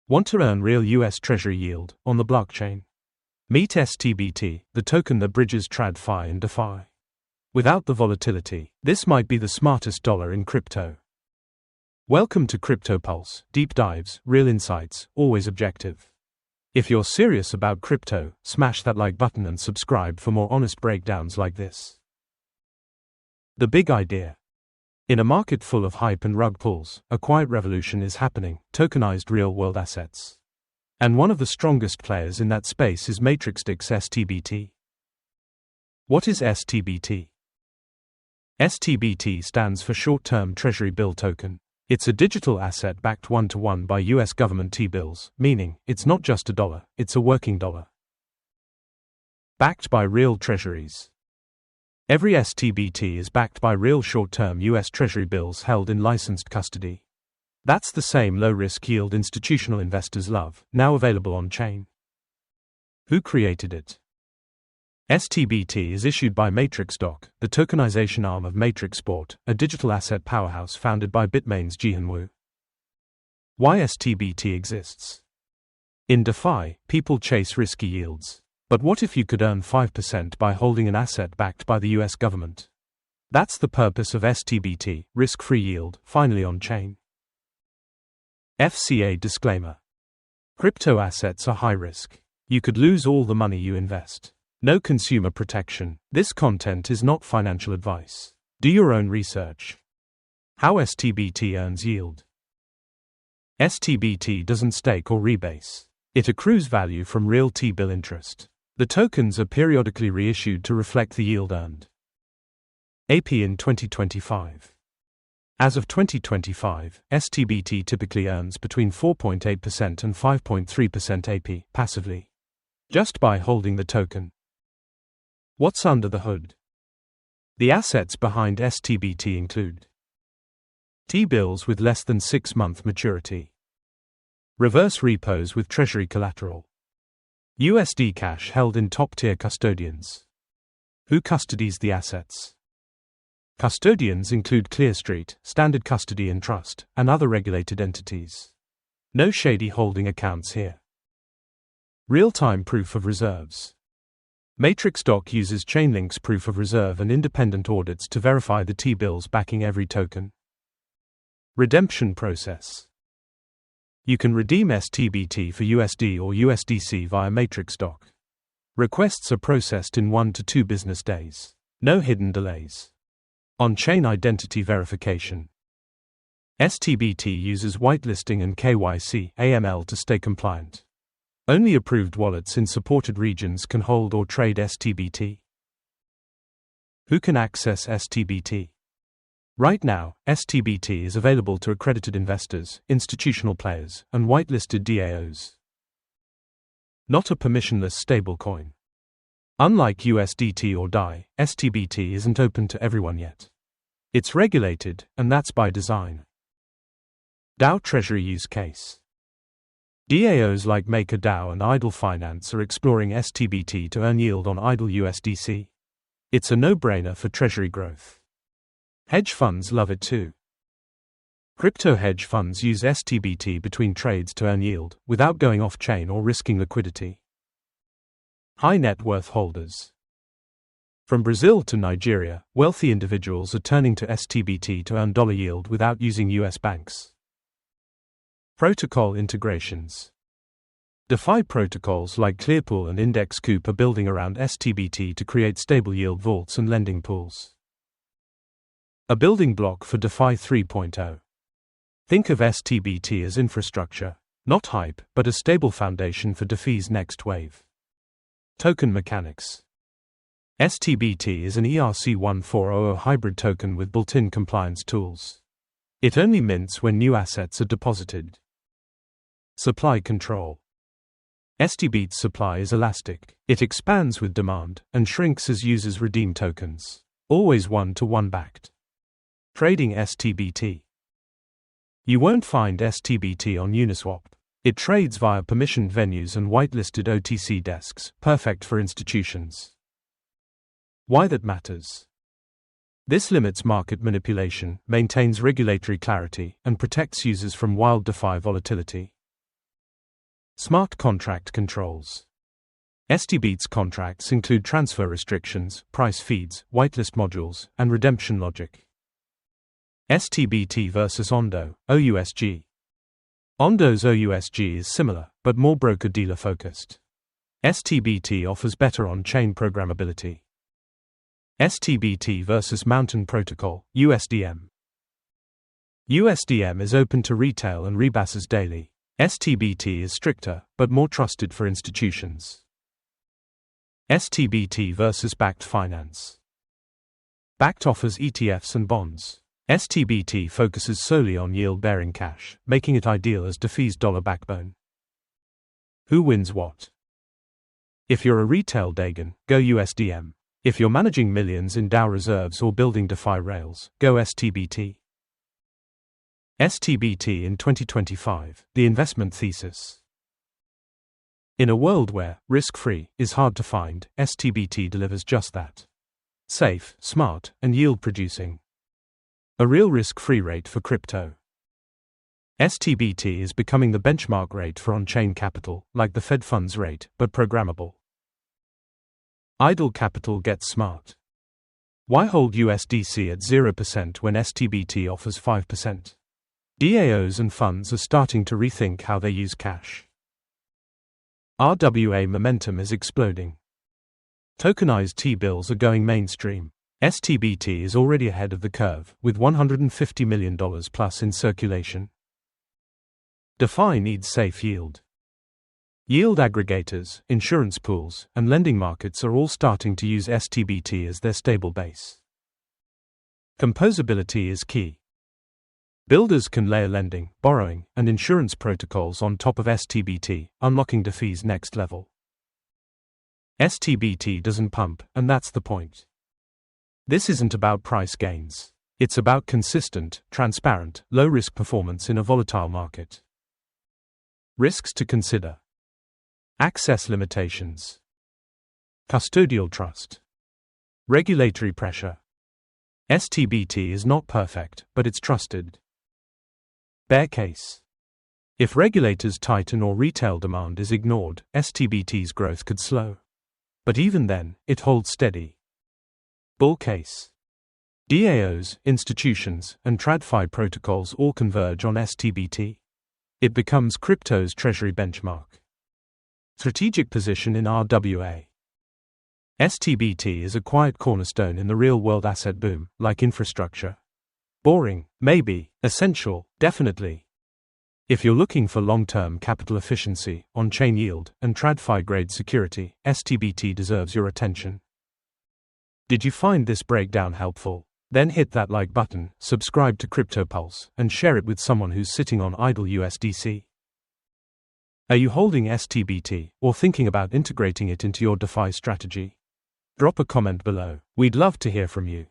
Want to earn real US Treasury yield on the blockchain? Meet STBT, the token that bridges TradFi and DeFi. Without the volatility, this might be the smartest dollar in crypto. Welcome to CryptoPulse, deep dives, real insights, always objective. If you're serious about crypto, smash that like button and subscribe for more honest breakdowns like this. The big idea. In a market full of hype and rug pulls, a quiet revolution is happening: tokenized real-world assets. And one of the strongest players in that space is Matrixdock's STBT. What is STBT? STBT stands for Short-Term Treasury Bill Token. It's a digital asset backed one-to-one by US government T-bills, meaning it's not just a dollar, it's a working dollar. Backed by real treasuries. Every STBT is backed by real short-term US Treasury bills held in licensed custody. That's the same low-risk yield institutional investors love, now available on-chain. Who created it? STBT is issued by Matrixdock, the tokenization arm of Matrixport, a digital asset powerhouse founded by Bitmain's Jihan Wu. Why STBT exists? In DeFi, people chase risky yields. But what if you could earn 5% by holding an asset backed by the US government? That's the purpose of STBT, risk-free yield, finally on-chain. FCA disclaimer. Crypto assets are high risk. You could lose all the money you invest. No consumer protection. This content is not financial advice. Do your own research. How STBT earns yield. STBT doesn't stake or rebase. It accrues value from real T-bill interest. The tokens are periodically reissued to reflect the yield earned. AP in 2025. As of 2025, STBT typically earns between 4.8% and 5.3% AP passively, just by holding the token. What's under the hood? The assets behind STBT include T-bills with less than 6-month maturity, reverse repos with Treasury collateral, USD cash held in top-tier custodians. Who custodies the assets? Custodians include Clearstreet, Standard Custody and Trust, and other regulated entities. No shady holding accounts here. Real-time proof of reserves. Matrixdock uses Chainlink's proof of reserve and independent audits to verify the T-bills backing every token. Redemption process. You can redeem STBT for USD or USDC via Matrixdock. Requests are processed in 1 to 2 business days. No hidden delays. On-chain identity verification. STBT uses whitelisting and KYC (AML) to stay compliant. Only approved wallets in supported regions can hold or trade STBT. Who can access STBT? Right now, STBT is available to accredited investors, institutional players, and whitelisted DAOs. Not a permissionless stablecoin. Unlike USDT or DAI, STBT isn't open to everyone yet. It's regulated, and that's by design. DAO Treasury use case. DAOs like MakerDAO and Idle Finance are exploring STBT to earn yield on idle USDC. It's a no-brainer for Treasury growth. Hedge funds love it too. Crypto hedge funds use STBT between trades to earn yield, without going off-chain or risking liquidity. High net worth holders. From Brazil to Nigeria, wealthy individuals are turning to STBT to earn dollar yield without using US banks. Protocol integrations. DeFi protocols like Clearpool and IndexCoop are building around STBT to create stable yield vaults and lending pools. A building block for DeFi 3.0. Think of STBT as infrastructure, not hype, but a stable foundation for DeFi's next wave. Token mechanics. STBT is an ERC-1400 hybrid token with built-in compliance tools. It only mints when new assets are deposited. Supply control. STBT's supply is elastic. It expands with demand and shrinks as users redeem tokens. Always one-to-one backed. Trading STBT. You won't find STBT on Uniswap. It trades via permissioned venues and whitelisted OTC desks, perfect for institutions. Why that matters? This limits market manipulation, maintains regulatory clarity, and protects users from wild DeFi volatility. Smart contract controls. STBT's contracts include transfer restrictions, price feeds, whitelist modules, and redemption logic. STBT versus Ondo, OUSG. Ondo's OUSG is similar, but more broker-dealer focused. STBT offers better on-chain programmability. STBT versus Mountain Protocol, USDM. USDM is open to retail and rebasses daily. STBT is stricter, but more trusted for institutions. STBT versus Backed Finance. Backed offers ETFs and bonds. STBT focuses solely on yield-bearing cash, making it ideal as DeFi's dollar backbone. Who wins what? If you're a retail Dagon, go USDM. If you're managing millions in DAO reserves or building DeFi rails, go STBT. STBT in 2025, the investment thesis. In a world where risk-free is hard to find, STBT delivers just that. Safe, smart, and yield-producing. A real risk-free rate for crypto. STBT is becoming the benchmark rate for on-chain capital, like the Fed funds rate, but programmable. Idle capital gets smart. Why hold USDC at 0% when STBT offers 5%? DAOs and funds are starting to rethink how they use cash. RWA momentum is exploding. Tokenized T-bills are going mainstream. STBT is already ahead of the curve, with $150 million plus in circulation. DeFi needs safe yield. Yield aggregators, insurance pools, and lending markets are all starting to use STBT as their stable base. Composability is key. Builders can layer lending, borrowing, and insurance protocols on top of STBT, unlocking DeFi's next level. STBT doesn't pump, and that's the point. This isn't about price gains. It's about consistent, transparent, low-risk performance in a volatile market. Risks to consider. Access limitations. Custodial trust. Regulatory pressure. STBT is not perfect, but it's trusted. Bear case. If regulators tighten or retail demand is ignored, STBT's growth could slow. But even then, it holds steady. Bull case. DAOs, institutions, and TradFi protocols all converge on STBT. It becomes crypto's treasury benchmark. Strategic position in RWA. STBT is a quiet cornerstone in the real-world asset boom, like infrastructure. Boring, maybe. Essential, definitely. If you're looking for long-term capital efficiency, on-chain yield, and TradFi-grade security, STBT deserves your attention. Did you find this breakdown helpful? Then hit that like button, subscribe to CryptoPulse, and share it with someone who's sitting on idle USDC. Are you holding STBT, or thinking about integrating it into your DeFi strategy? Drop a comment below. We'd love to hear from you.